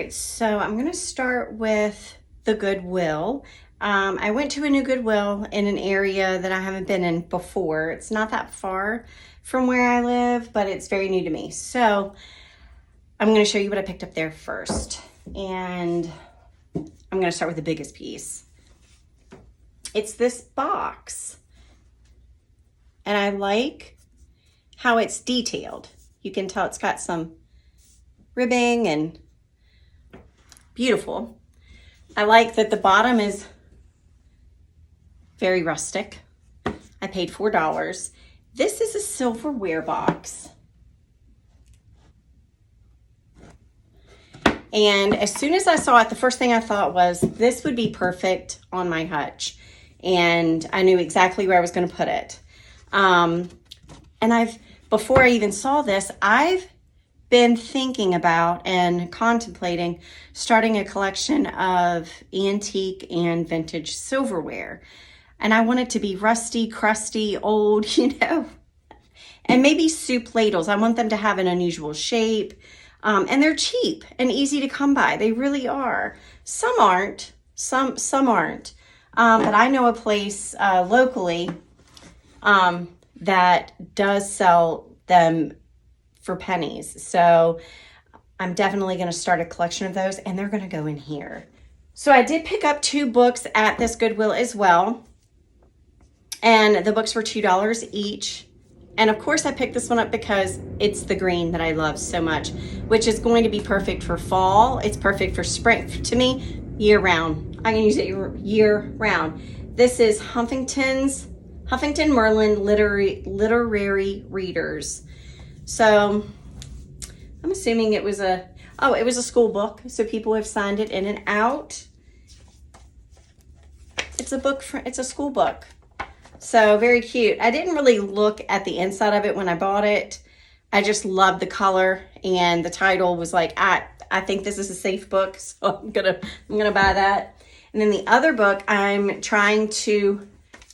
right, so I'm gonna start with the Goodwill. I went to a new Goodwill in an area that I haven't been in before. It's not that far from where I live, but it's very new to me. So I'm gonna show you what I picked up there first. And I'm gonna start with the biggest piece. It's this box. And I like how it's detailed. You can tell it's got some ribbing and beautiful. I like that the bottom is very rustic. I paid $4. This is a silverware box. And as soon as I saw it, the first thing I thought was this would be perfect on my hutch. And I knew exactly where I was going to put it. And before I even saw this, I've been thinking about and contemplating starting a collection of antique and vintage silverware. And I want it to be rusty, crusty, old, you know, and maybe soup ladles. I want them to have an unusual shape. And they're cheap and easy to come by. They really are. Some aren't, some aren't. But I know a place locally that does sell them for pennies. So I'm definitely going to start a collection of those, and they're going to go in here. So I did pick up 2 books at this Goodwill as well. And the books were $2 each. And of course I picked this one up because it's the green that I love so much, which is going to be perfect for fall. It's perfect for spring. To me, year round. I can use it year round. This is Huffington Merlin Literary Readers. So I'm assuming it was a school book. So people have signed it in and out. It's a school book. So very cute. I didn't really look at the inside of it when I bought it. I just loved the color, and the title was like, I think this is a safe book, so I'm gonna buy that. And then the other book, I'm trying to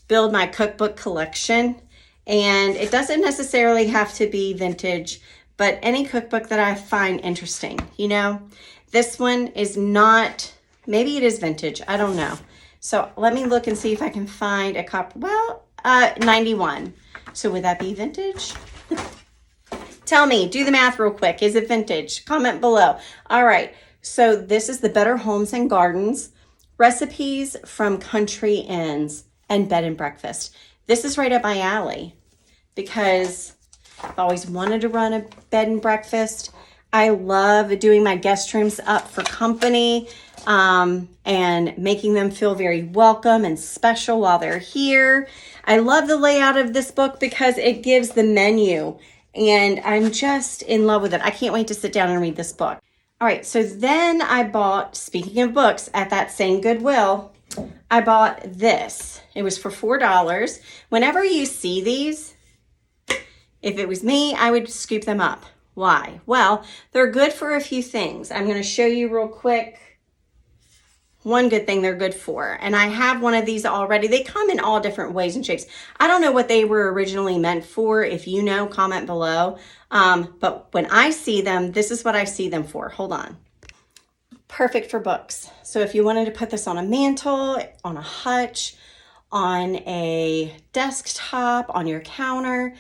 build my cookbook collection, and it doesn't necessarily have to be vintage, but any cookbook that I find interesting, you know. This one is not, maybe it is vintage, I don't know. So let me look and see if I can find a copy. Well, 91. So would that be vintage? Tell me, do the math real quick. Is it vintage? Comment below. All right. So this is the Better Homes and Gardens Recipes from Country Inns and Bed and Breakfast. This is right up my alley because I've always wanted to run a bed and breakfast. I love doing my guest rooms up for company. And making them feel very welcome and special while they're here. I love the layout of this book because it gives the menu, and I'm just in love with it. I can't wait to sit down and read this book. All right, so then I bought, speaking of books, at that same Goodwill, I bought this. It was for $4. Whenever you see these, if it was me, I would scoop them up. Why? Well, they're good for a few things. I'm going to show you real quick. One good thing they're good for. And I have one of these already. They come in all different ways and shapes. I don't know what they were originally meant for. If you know, comment below. But when I see them, this is what I see them for. Hold on. Perfect for books. So if you wanted to put this on a mantle, on a hutch, on a desktop, on your counter,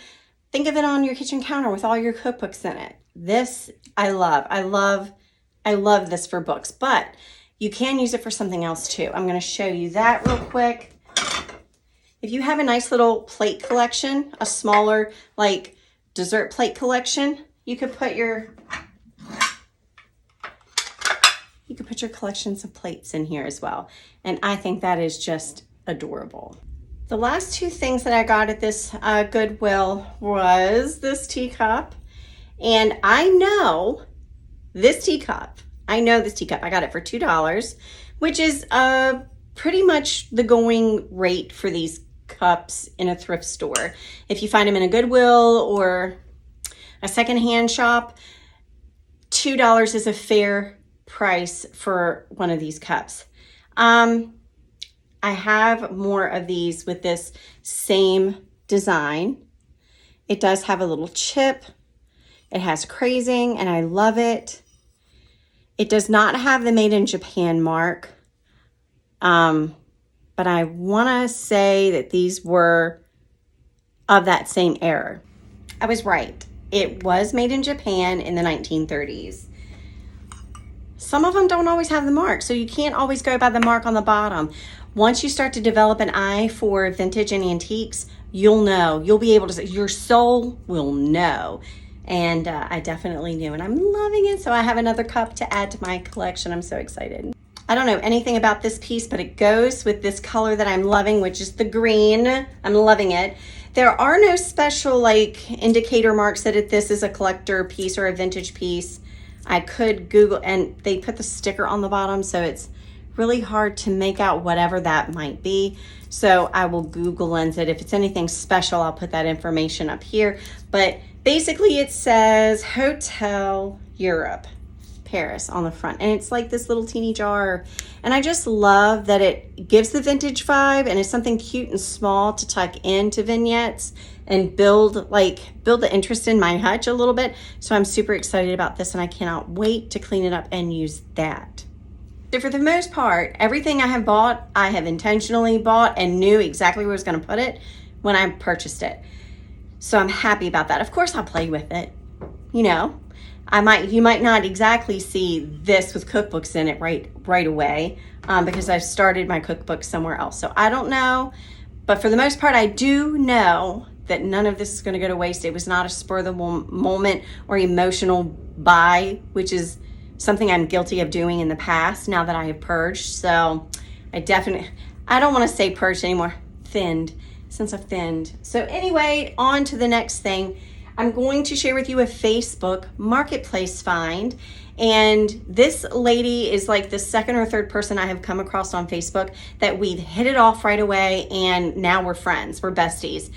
think of it on your kitchen counter with all your cookbooks in it. This I love. I love this for books, but you can use it for something else too. I'm going to show you that real quick. If you have a nice little plate collection, a smaller like dessert plate collection, you could put your collections of plates in here as well. And I think that is just adorable. The last 2 things that I got at this Goodwill was this teacup. And I know this teacup. I got it for $2, which is pretty much the going rate for these cups in a thrift store. If you find them in a Goodwill or a secondhand shop, $2 is a fair price for one of these cups. I have more of these with this same design. It does have a little chip. It has crazing, and I love it. It does not have the Made in Japan mark. But I want to say that these were of that same era. I was right. It was made in Japan in the 1930s. Some of them don't always have the mark, so you can't always go by the mark on the bottom. Once you start to develop an eye for vintage and antiques, you'll know. You'll be able to, your soul will know. And I definitely knew, and I'm loving it. So I have another cup to add to my collection. I'm so excited. I don't know anything about this piece, but it goes with this color that I'm loving, which is the green. I'm loving it. There are no special like indicator marks that this is a collector piece or a vintage piece. I could Google, and they put the sticker on the bottom, so it's really hard to make out whatever that might be. So I will Google lens it. If it's anything special, I'll put that information up here. But basically it says Hotel Europe, Paris on the front, and it's like this little teeny jar, and I just love that it gives the vintage vibe, and it's something cute and small to tuck into vignettes and build the interest in my hutch a little bit. So I'm super excited about this, and I cannot wait to clean it up and use that. So for the most part, everything I have bought, I have intentionally bought and knew exactly where I was going to put it when I purchased it. So I'm happy about that. Of course I'll play with it, you know. You might not exactly see this with cookbooks in it right away because I've started my cookbook somewhere else. So I don't know, but for the most part, I do know that none of this is going to go to waste. It was not a spur of the moment or emotional buy, which is something I'm guilty of doing in the past now that I have purged. So I don't want to say purged anymore, thinned, since I've thinned. So anyway, on to the next thing. I'm going to share with you a Facebook marketplace find. And this lady is like the second or third person I have come across on Facebook that we've hit it off right away, and now we're friends, we're besties.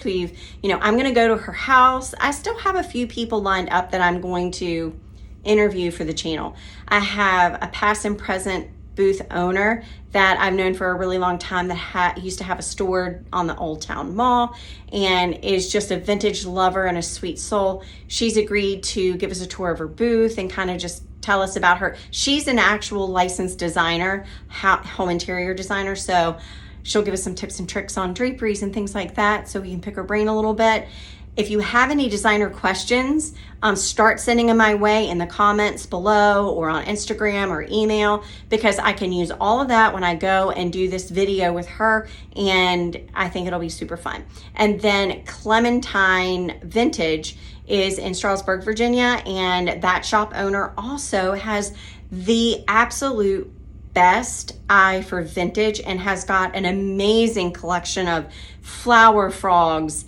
I'm going to go to her house. I still have a few people lined up that I'm going to interview for the channel. I have a past and present booth owner that I've known for a really long time that used to have a store on the Old Town Mall and is just a vintage lover and a sweet soul. She's agreed to give us a tour of her booth and kind of just tell us about her. She's an actual licensed designer, home interior designer, so she'll give us some tips and tricks on draperies and things like that, so we can pick her brain a little bit. If you have any designer questions, start sending them my way in the comments below or on Instagram or email, because I can use all of that when I go and do this video with her, and I think it'll be super fun. And then Clementine Vintage is in Stroudsburg, Virginia, and that shop owner also has the absolute best eye for vintage and has got an amazing collection of flower frogs,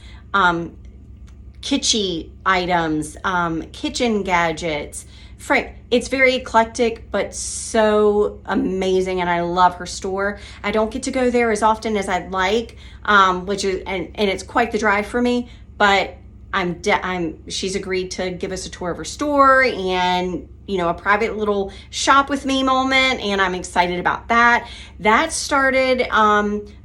kitschy items, kitchen gadgets. It's very eclectic, but so amazing, and I love her store. I don't get to go there as often as I'd like, which is and it's quite the drive for me. But she's agreed to give us a tour of her store and a private little shop with me moment, and I'm excited about that. That started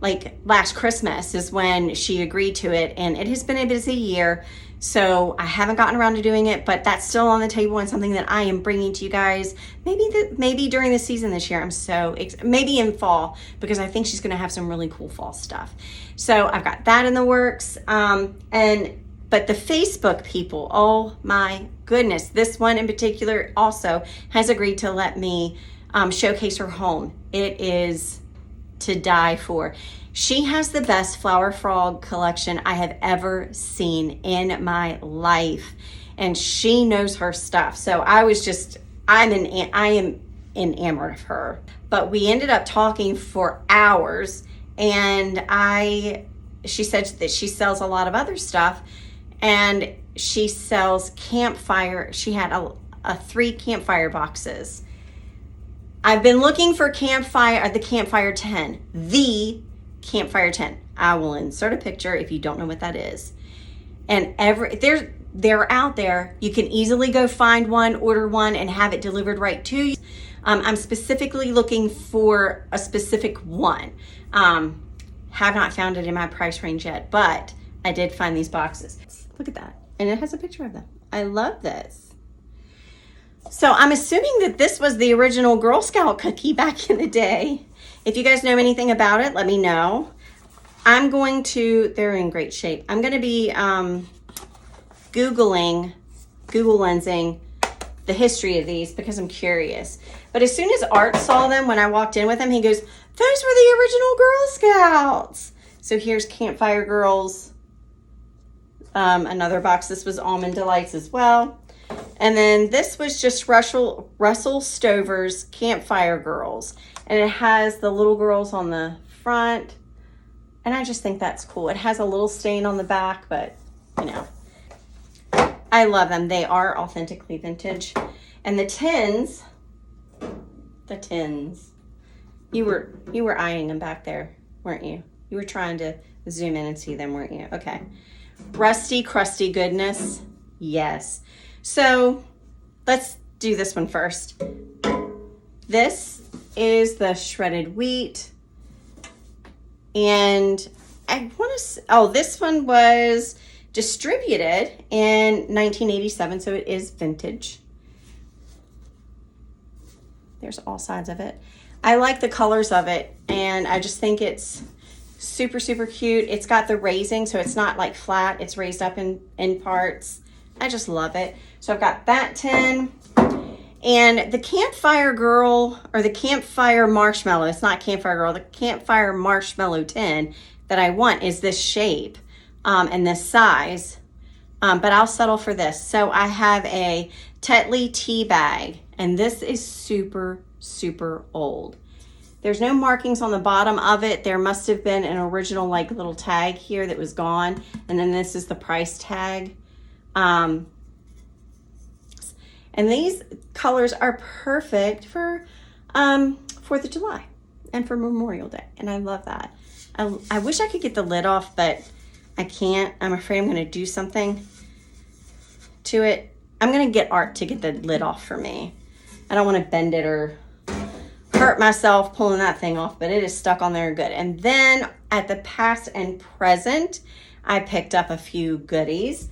like last Christmas is when she agreed to it, and it has been a busy year. So I haven't gotten around to doing it, but that's still on the table and something that I am bringing to you guys. Maybe during the season this year. Maybe in fall, because I think she's going to have some really cool fall stuff. So I've got that in the works. But the Facebook people, oh my goodness, this one in particular also has agreed to let me showcase her home. It is to die for. She has the best flower frog collection I have ever seen in my life, and she knows her stuff. So I am enamored of her. But we ended up talking for hours, and she said that she sells a lot of other stuff, and she sells campfire. She had 3 campfire boxes. I've been looking for the Campfire 10, the Campfire 10. I will insert a picture if you don't know what that is. And they're out there. You can easily go find one, order one, and have it delivered right to you. I'm specifically looking for a specific one. Have not found it in my price range yet, but I did find these boxes. Look at that. And it has a picture of them. I love this. So I'm assuming that this was the original Girl Scout cookie back in the day. If you guys know anything about it, let me know. I'm going to, they're in great shape. I'm going to be Google lensing the history of these because I'm curious. But as soon as Art saw them, when I walked in with him, he goes, those were the original Girl Scouts. So here's Campfire Girls. Another box. This was Almond Delights as well. And then this was just Russell Stover's Campfire Girls. And it has the little girls on the front. And I just think that's cool. It has a little stain on the back, but you know, I love them. They are authentically vintage. And the tins, you were eyeing them back there, weren't you? You were trying to zoom in and see them, weren't you? Okay. Rusty, crusty goodness. Yes. So let's do this one first. This is the shredded wheat. And I want to, oh, this one was distributed in 1987, so it is vintage. There's all sides of it. I like the colors of it, and I just think it's super, super cute. It's got the raising, so it's not like flat. It's raised up in parts. I just love it. So I've got that tin. And the Campfire Girl, or the Campfire Marshmallow, it's not Campfire Girl, the Campfire Marshmallow tin that I want is this shape and this size. But I'll settle for this. So I have a Tetley tea bag, and this is super, super old. There's no markings on the bottom of it. There must have been an original like little tag here that was gone. And then this is the price tag. And these colors are perfect for 4th of July and for Memorial Day. And I love that. I wish I could get the lid off, but I can't. I'm afraid I'm going to do something to it. I'm going to get Art to get the lid off for me. I don't want to bend it or hurt myself pulling that thing off, but it is stuck on there good. And then at the past and present, I picked up a few goodies.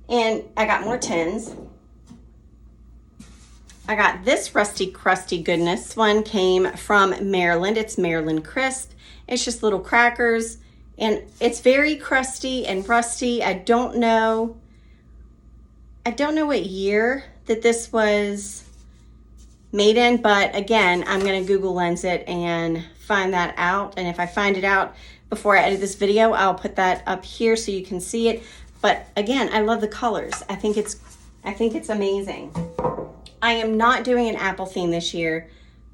And I got more tins. I got this Rusty Crusty Goodness. One came from Maryland. It's Maryland Crisp. It's just little crackers. And it's very crusty and rusty. I don't know what year that this was made in, but again, I'm going to Google Lens it and find that out. And if I find it out before I edit this video, I'll put that up here so you can see it. But again, I love the colors. I think it's amazing. I am not doing an apple theme this year.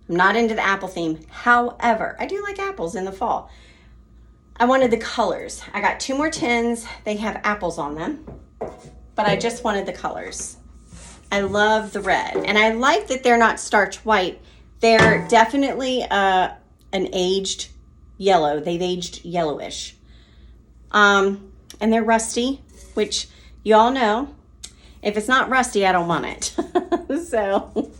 I'm not into the apple theme. However, I do like apples in the fall. I wanted the colors. I got 2 more tins. They have apples on them, but I just wanted the colors. I love the red, and I like that they're not starch white. They're definitely an aged yellow. They've aged yellowish. And they're rusty, which you all know. If it's not rusty, I don't want it. So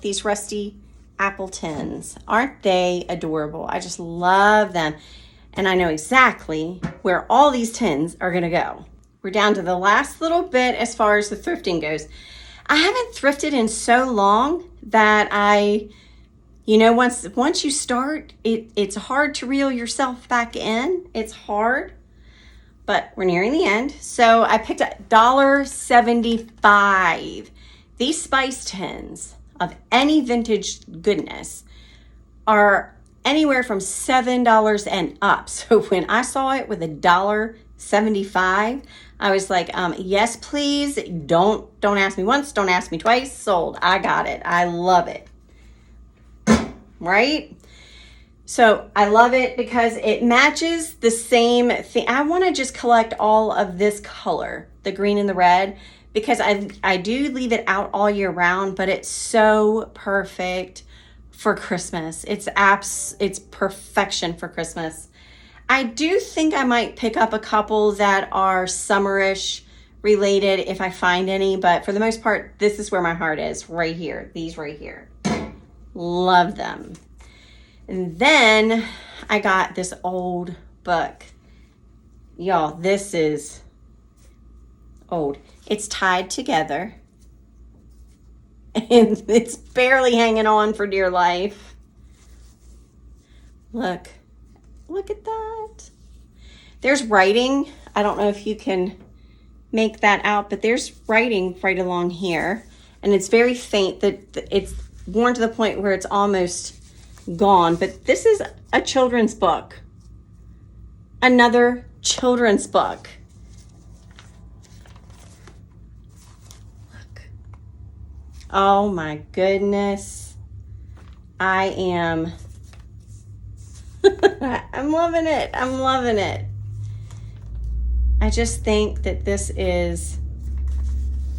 these rusty apple tins, aren't they adorable? I just love them. And I know exactly where all these tins are going to go. We're down to the last little bit as far as the thrifting goes. I haven't thrifted in so long that once you start, it's hard to reel yourself back in. It's hard. But we're nearing the end. So I picked up $1.75. These spice tins of any vintage goodness are anywhere from $7 and up. So when I saw it with $1.75, I was like, yes, please. Don't ask me once. Don't ask me twice. Sold. I got it. I love it. Right? So I love it because it matches the same thing. I want to just collect all of this color, the green and the red, because I do leave it out all year round, but it's so perfect for Christmas. It's perfection for Christmas. I do think I might pick up a couple that are summerish related if I find any, but for the most part, this is where my heart is, right here. These right here. Love them. And then I got this old book. Y'all, this is old. It's tied together. and it's barely hanging on for dear life. Look at that. There's writing. I don't know if you can make that out, but there's writing right along here, and it's very faint, that it's worn to the point where it's almost gone. But this is a children's book. Another children's book. Look. Oh my goodness. I am I'm loving it. I'm loving it. I just think that this is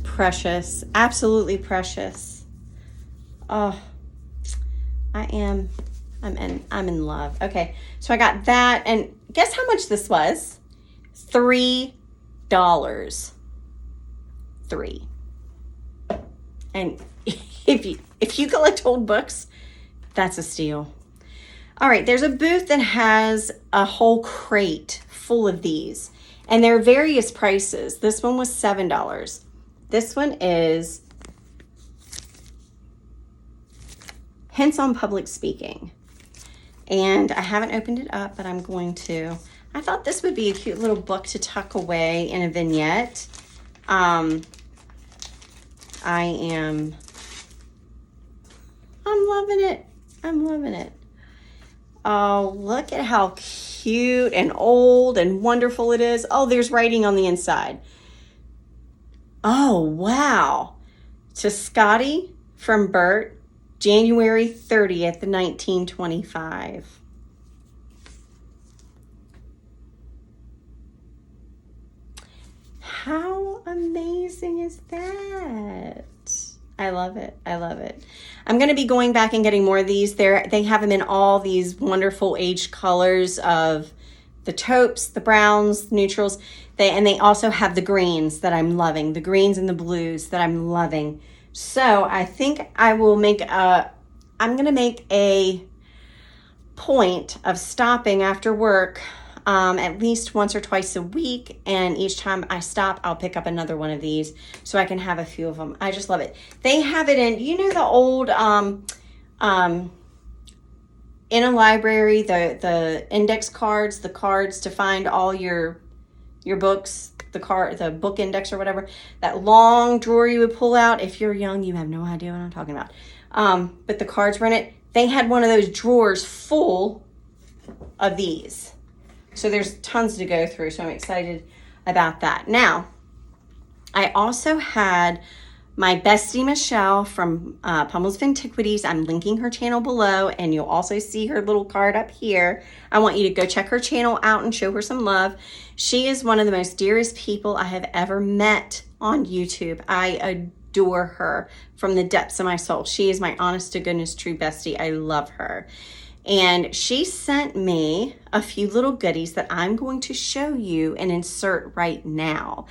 precious, absolutely precious. Oh, I'm in love. Okay, so I got that, and guess how much this was? $3. $3. And if you collect old books, that's a steal. All right, there's a booth that has a whole crate full of these, and they're various prices. This one was $7. This one is Hints on Public Speaking. And I haven't opened it up, but I'm going to. I thought this would be a cute little book to tuck away in a vignette. I'm loving it. I'm loving it. Oh, look at how cute and old and wonderful it is. Oh, there's writing on the inside. Oh, wow. To Scotty from Bert, January 30th, 1925. How amazing is that? I love it. I love it. I'm going to be going back and getting more of these. They have them in all these wonderful aged colors of the taupes, the browns, the neutrals. They also have the greens that I'm loving, the greens and the blues that I'm loving. So I think I will I'm going to make a point of stopping after work at least once or twice a week, and each time I stop, I'll pick up another one of these so I can have a few of them. I just love it. They have it in, the old in a library, the index cards, the cards to find all your books, the book index or whatever, that long drawer you would pull out. If you're young, you have no idea what I'm talking about. But the cards were in it. They had one of those drawers full of these. So there's tons to go through, so I'm excited about that. Now, I also had my bestie Michelle from Pummel's Antiquities. I'm linking her channel below, and you'll also see her little card up here. I want you to go check her channel out and show her some love. She is one of the most dearest people I have ever met on YouTube. I adore her from the depths of my soul. She is my honest to goodness true bestie. I love her. And she sent me a few little goodies that I'm going to show you and insert right now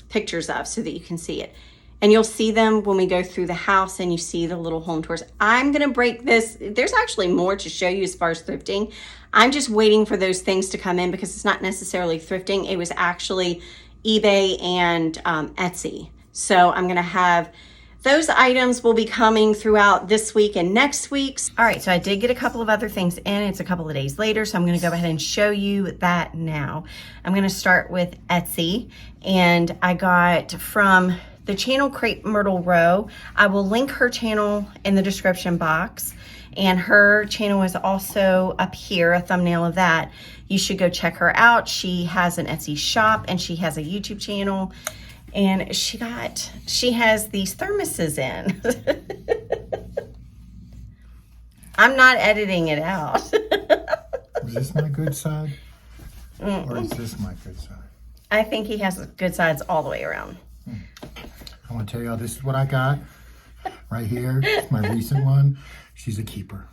pictures of so that you can see it. And you'll see them when we go through the house and you see the little home tours. I'm going to break this. There's actually more to show you as far as thrifting. I'm just waiting for those things to come in because it's not necessarily thrifting. It was actually eBay and Etsy. So I'm going to have those items will be coming throughout this week and next week's. All right, so I did get a couple of other things in. It's a couple of days later, so I'm going to go ahead and show you that now. I'm going to start with Etsy, and I got from the channel Crepe Myrtle Row. I will link her channel in the description box, and her channel is also up here, a thumbnail of that. You should go check her out. She has an Etsy shop, and she has a YouTube channel. And she has these thermoses in. I'm not editing it out. Is this my good side? Or is this my good side? I think he has good sides all the way around. I want to tell y'all, this is what I got right here. It's my recent one. She's a keeper.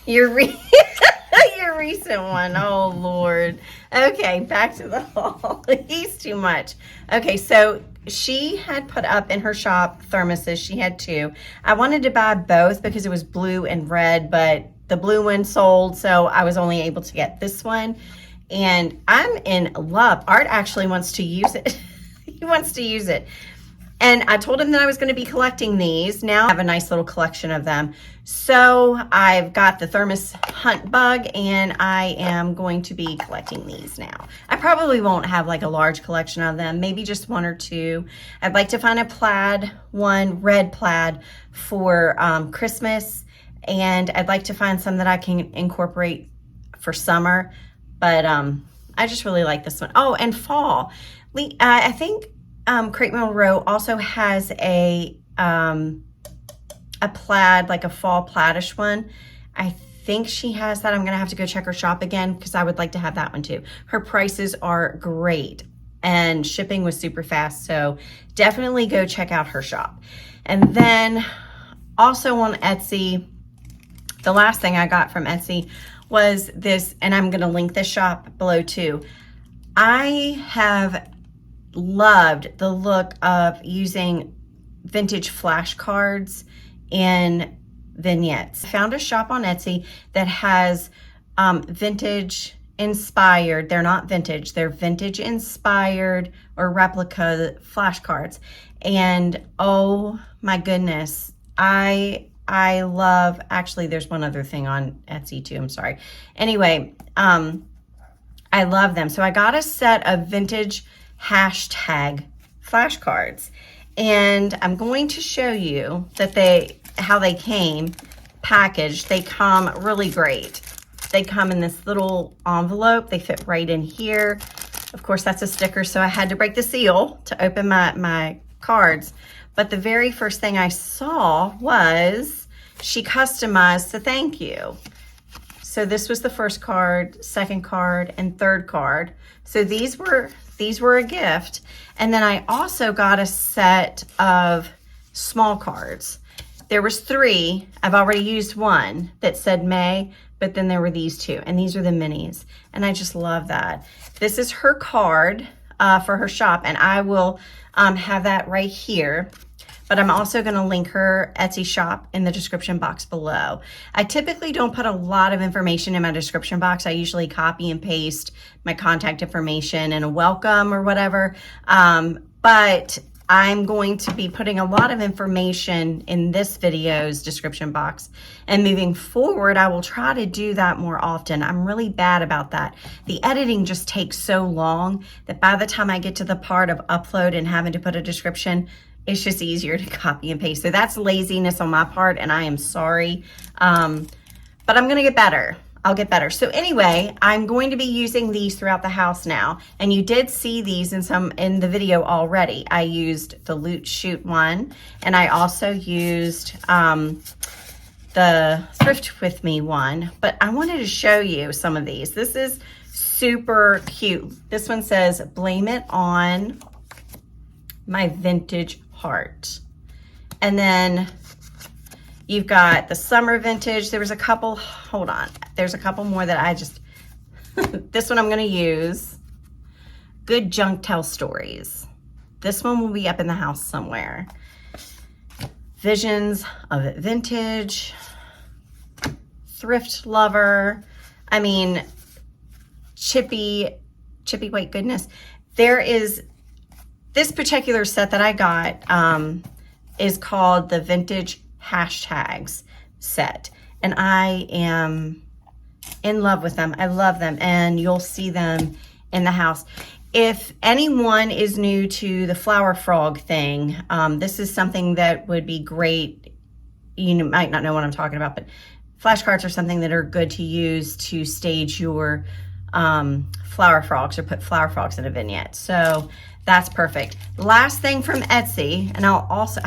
Your recent one. Oh, Lord. Okay, back to the haul. He's too much. Okay, so she had put up in her shop thermoses. She had two. I wanted to buy both because it was blue and red, but the blue one sold, so I was only able to get this one. And I'm in love. Art actually wants to use it. He wants to use it. And I told him that I was going to be collecting these. Now I have a nice little collection of them. So I've got the thermos hunt bug, and I am going to be collecting these now. I probably won't have like a large collection of them, maybe just one or two. I'd like to find a plaid one, red plaid for Christmas. And I'd like to find some that I can incorporate for summer. But I just really like this one. Oh, and fall. I think Crepe Monroe also has a plaid, like a fall plaidish one. I think she has that. I'm gonna have to go check her shop again because I would like to have that one too. Her prices are great and shipping was super fast. So definitely go check out her shop. And then also on Etsy, the last thing I got from Etsy was this, and I'm gonna link this shop below too. I have loved the look of using vintage flashcards in vignettes. I found a shop on Etsy that has vintage inspired, they're not vintage, they're vintage inspired or replica flashcards. And oh my goodness, I love, actually there's one other thing on Etsy too, I'm sorry. Anyway, I love them. So I got a set of vintage hashtag flashcards, and I'm going to show you that how they came packaged. They come really great. They come in this little envelope. They fit right in here. Of course, that's a sticker, so I had to break the seal to open my cards. But the very first thing I saw was she customized the thank you. So this was the first card, second card, and third card. So these were a gift. And then I also got a set of small cards. There was 3. I've already used one that said May, but then there were these 2, and these are the minis. And I just love that. This is her card for her shop, and I will have that right here. But I'm also going to link her Etsy shop in the description box below. I typically don't put a lot of information in my description box. I usually copy and paste my contact information and a welcome or whatever. But I'm going to be putting a lot of information in this video's description box. And moving forward, I will try to do that more often. I'm really bad about that. The editing just takes so long that by the time I get to the part of upload and having to put a description, it's just easier to copy and paste. So that's laziness on my part, and I am sorry. But I'm gonna get better. I'll get better. So anyway, I'm going to be using these throughout the house now. And you did see these in the video already. I used the Loot Shoot one, and I also used the Thrift With Me one. But I wanted to show you some of these. This is super cute. This one says, "Blame it on my vintage heart." And then you've got the summer vintage. There was a couple, hold on. There's a couple more that I just, this one I'm gonna use. Good Junk Tell Stories. This one will be up in the house somewhere. Visions of It Vintage. Thrift Lover. I mean, Chippy white goodness. There is, this particular set that I got is called the Vintage Hashtags set. And I am in love with them. I love them. And you'll see them in the house. If anyone is new to the flower frog thing, this is something that would be great. You might not know what I'm talking about, but flashcards are something that are good to use to stage your flower frogs or put flower frogs in a vignette. So that's perfect. Last thing from Etsy, and I'll also,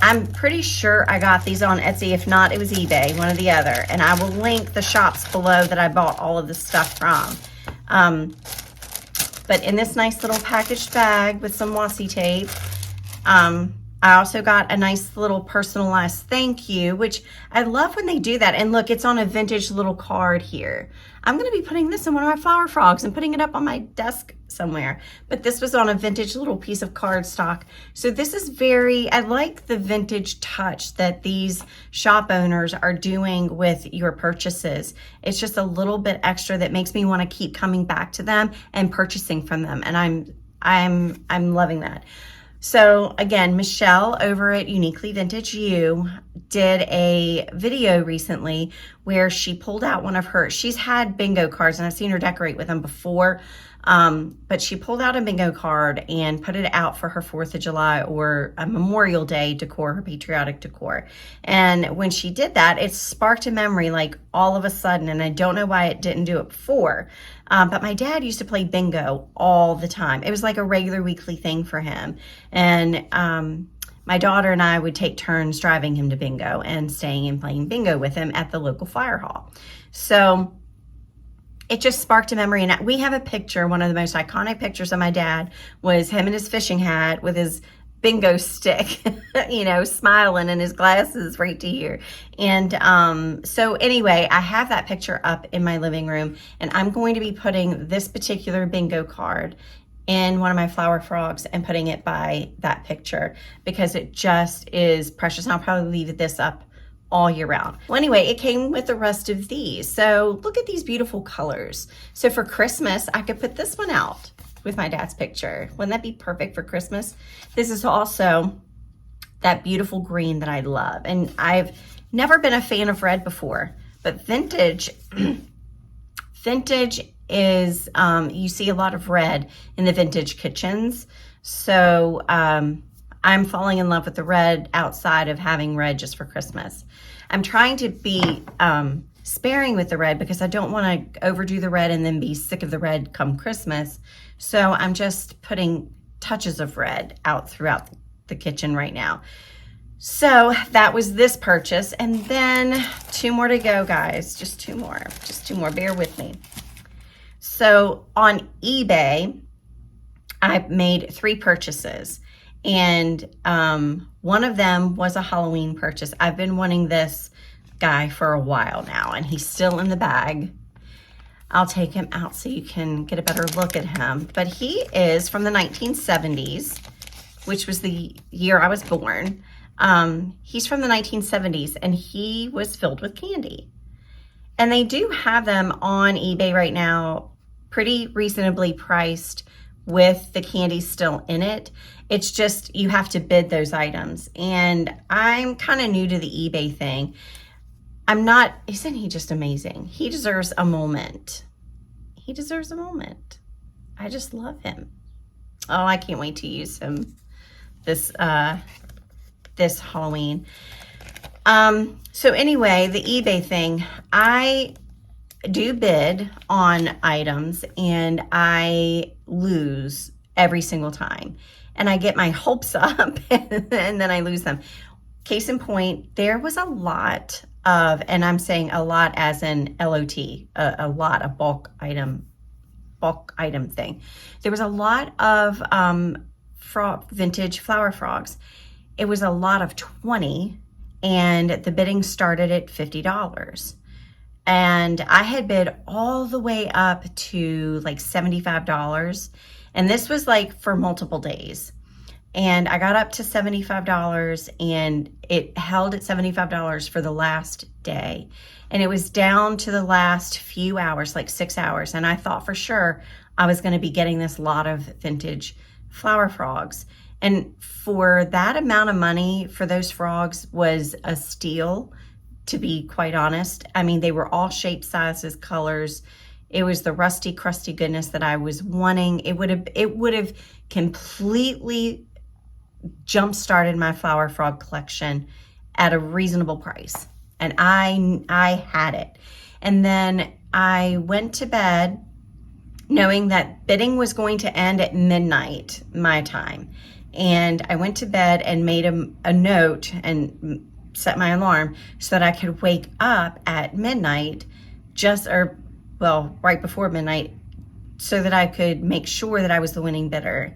I'm pretty sure I got these on Etsy. If not, it was eBay, one or the other. And I will link the shops below that I bought all of this stuff from. But in this nice little packaged bag with some washi tape, I also got a nice little personalized thank you, which I love when they do that. And look, it's on a vintage little card here. I'm going to be putting this in one of my flower frogs and putting it up on my desk somewhere. But this was on a vintage little piece of cardstock. So this is I like the vintage touch that these shop owners are doing with your purchases. It's just a little bit extra that makes me want to keep coming back to them and purchasing from them. And I'm loving that. So again, Michelle over at Uniquely Vintage You did a video recently where she pulled out one of her, she's had bingo cards and I've seen her decorate with them before, but she pulled out a bingo card and put it out for her 4th of July or a Memorial Day decor, her patriotic decor. And when she did that, it sparked a memory like all of a sudden, and I don't know why it didn't do it before. But my dad used to play bingo all the time. It was like a regular weekly thing for him. And my daughter and I would take turns driving him to bingo and staying and playing bingo with him at the local fire hall. So it just sparked a memory. And we have a picture, one of the most iconic pictures of my dad was him in his fishing hat with his bingo stick, you know, smiling and his glasses right to here. And so anyway, I have that picture up in my living room, and I'm going to be putting this particular bingo card in one of my flower frogs and putting it by that picture because it just is precious. And I'll probably leave this up all year round. Well, anyway, it came with the rest of these. So look at these beautiful colors. So for Christmas, I could put this one out with my dad's picture. Wouldn't that be perfect for Christmas? This is also that beautiful green that I love. And I've never been a fan of red before, but vintage, vintage is, you see a lot of red in the vintage kitchens. So I'm falling in love with the red outside of having red just for Christmas. I'm trying to be sparing with the red because I don't want to overdo the red and then be sick of the red come Christmas. So I'm just putting touches of red out throughout the kitchen right now. So that was this purchase. And then 2 more to go, guys. Just two more. Bear with me. So on eBay, I made 3 purchases. And one of them was a Halloween purchase. I've been wanting this guy for a while now, and he's still in the bag. I'll take him out so you can get a better look at him. But he is from the 1970s, which was the year I was born. He's from the 1970s, and he was filled with candy. And they do have them on eBay right now, pretty reasonably priced with the candy still in it. It's just you have to bid those items. And I'm kind of new to the eBay thing. Isn't he just amazing? He deserves a moment. He deserves a moment. I just love him. Oh, I can't wait to use him this Halloween. So anyway, the eBay thing, I do bid on items and I lose every single time. And I get my hopes up and then I lose them. Case in point, there was a lot of, and I'm saying a lot as in LOT, a lot of bulk item thing. There was a lot of vintage flower frogs. It was a lot of 20 and the bidding started at $50. And I had bid all the way up to like $75. And this was like for multiple days. And I got up to $75 and it held at $75 for the last day. And it was down to the last few hours, like 6 hours. And I thought for sure I was going to be getting this lot of vintage flower frogs. And for that amount of money for those frogs was a steal, to be quite honest. I mean, they were all shapes, sizes, colors. It was the rusty, crusty goodness that I was wanting. It would have completely jump-started my flower frog collection at a reasonable price. And I had it. And then I went to bed knowing that bidding was going to end at midnight, my time. And I went to bed and made a note and set my alarm so that I could wake up at midnight, right before midnight, so that I could make sure that I was the winning bidder.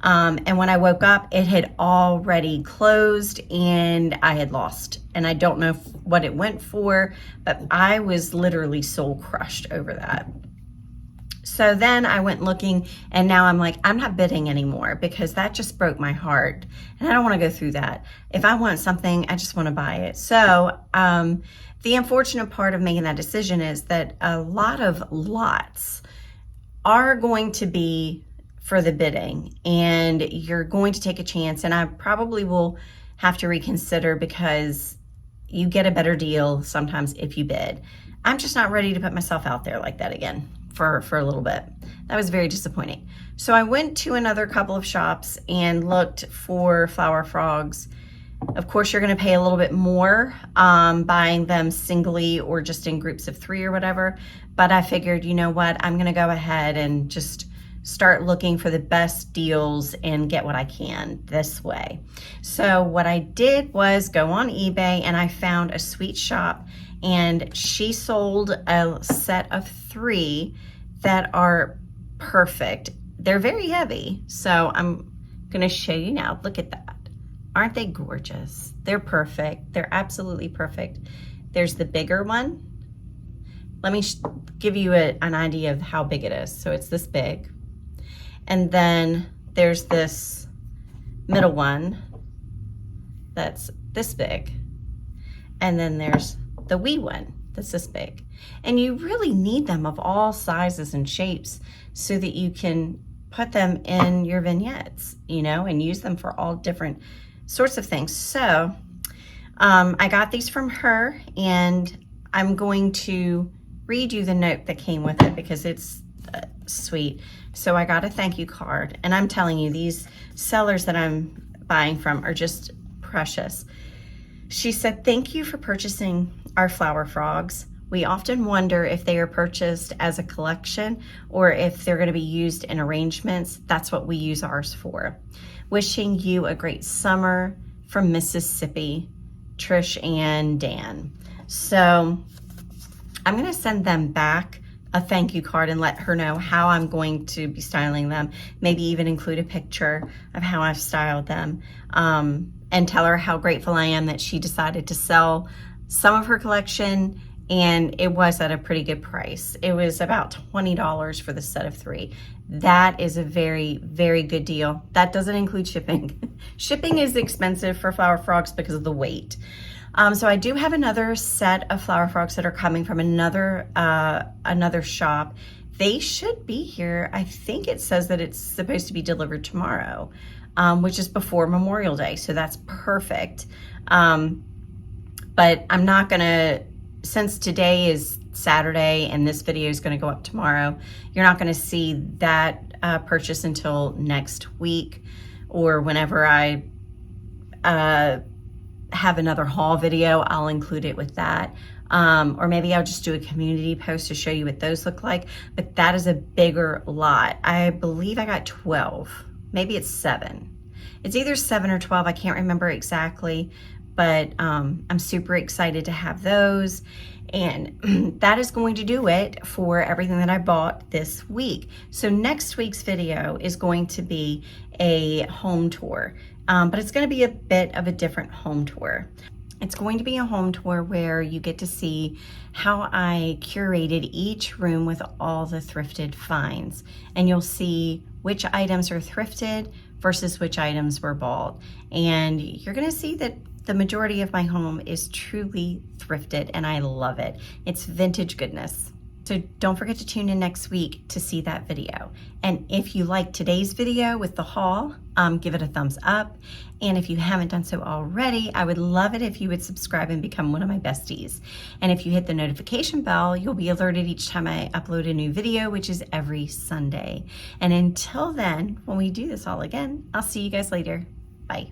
And when I woke up, it had already closed and I had lost. And I don't know what it went for, but I was literally soul crushed over that. So then I went looking and now I'm like, I'm not bidding anymore because that just broke my heart. And I don't want to go through that. If I want something, I just want to buy it. So the unfortunate part of making that decision is that a lot of lots are going to be for the bidding, and you're going to take a chance, and I probably will have to reconsider because you get a better deal sometimes if you bid. I'm just not ready to put myself out there like that again for a little bit. That was very disappointing. So I went to another couple of shops and looked for flower frogs. Of course, you're going to pay a little bit more buying them singly or just in groups of 3 or whatever. But I figured, you know what, I'm going to go ahead and just start looking for the best deals and get what I can this way. So what I did was go on eBay, and I found a sweet shop, and she sold a set of 3 that are perfect. They're very heavy, so I'm going to show you now. Look at that. Aren't they gorgeous? They're perfect. They're absolutely perfect. There's the bigger one. Let me give you an idea of how big it is. So it's this big. And then there's this middle one that's this big. And then there's the wee one that's this big. And you really need them of all sizes and shapes so that you can put them in your vignettes, you know, and use them for all different sorts of things. So I got these from her, and I'm going to read you the note that came with it because it's sweet. So I got a thank you card, and I'm telling you, these sellers that I'm buying from are just precious. She said, "Thank you for purchasing our flower frogs. We often wonder if they are purchased as a collection or if they're going to be used in arrangements. That's what we use ours for. Wishing you a great summer from Mississippi, Trish and Dan." So I'm going to send them back a thank you card and let her know how I'm going to be styling them. Maybe even include a picture of how I've styled them, and tell her how grateful I am that she decided to sell some of her collection, and it was at a pretty good price. It was about $20 for the set of 3. That is a very, very good deal. That doesn't include shipping. Shipping is expensive for flower frogs because of the weight. So I do have another set of flower frogs that are coming from another shop. They should be here. I think it says that it's supposed to be delivered tomorrow, which is before Memorial Day. So that's perfect. But I'm not gonna, since today is Saturday and this video is gonna go up tomorrow, you're not gonna see that purchase until next week or whenever I have another haul video. I'll include it with that. Or maybe I'll just do a community post to show you what those look like. But that is a bigger lot. I believe I got 12. Maybe it's 7. It's either 7 or 12. I can't remember exactly. But I'm super excited to have those. And that is going to do it for everything that I bought this week. So next week's video is going to be a home tour. But it's going to be a bit of a different home tour. It's going to be a home tour where you get to see how I curated each room with all the thrifted finds. And you'll see which items are thrifted versus which items were bought. And you're going to see that the majority of my home is truly thrifted, and I love it. It's vintage goodness. So don't forget to tune in next week to see that video. And if you like today's video with the haul, give it a thumbs up. And if you haven't done so already, I would love it if you would subscribe and become one of my besties. And if you hit the notification bell, you'll be alerted each time I upload a new video, which is every Sunday. And until then, when we do this all again, I'll see you guys later. Bye.